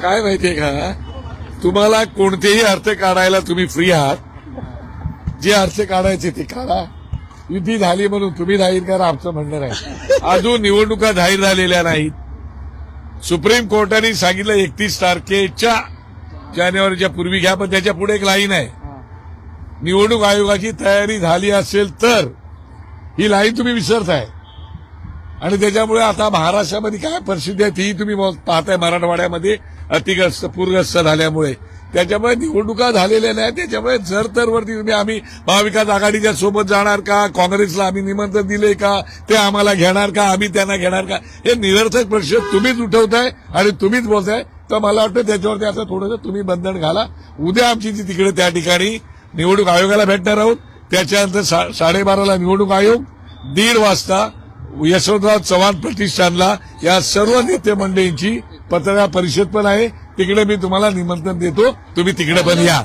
काय माहितीये का, तुम्हाला कोणतेही अर्थ काढायला तुम्ही फ्री आहात. जे अर्थ काढायचे ते काढा. युती झाली म्हणून तुम्ही जाहीर करा आमचं म्हणणं नाही. अजून निवडणुका जाहीर झालेल्या नाहीत. सुप्रीम कोर्टाने सांगितलं 31 तारखेच्या जानेवारीच्या पूर्वी घ्या, पण त्याच्या पुढे एक लाईन आहे. निवडणूक आयोगाची तयारी झाली असेल तर, ही लाईन तुम्ही विसरताय. आणि त्याच्यामुळे आता महाराष्ट्रामध्ये काय परिस्थिती आहे ती तुम्ही पाहताय. मराठवाड्यामध्ये अतिग्रस्त पूरग्रस्त झाल्यामुळे त्याच्यामुळे निवडणुका झालेल्या नाही. त्याच्यामुळे जर तर वरती तुम्ही आम्ही महाविकास आघाडीच्या सोबत जाणार का, काँग्रेसला आम्ही निमंत्रण दिले का, ते आम्हाला घेणार का, आम्ही त्यांना घेणार का, हे निरर्थक प्रश्न तुम्हीच उठवताय आणि तुम्हीच बोलताय. तर मला वाटतं त्याच्यावरती आता थोडंसं तुम्ही बंधन घाला. उद्या आमची ती तिकडे त्या ठिकाणी निवडणूक आयोगाला भेटणार आहोत. त्याच्यानंतर 12:30ला निवडणूक आयोग, 1:30 वाजता यशवंतराव चव्हाण प्रतिष्ठानला या सर्व नेते मंडळींची पत्रकार परिषद पण आहे. तिकडे मी तुम्हाला निमंत्रण देतो. तुम्ही तिकडे पण या.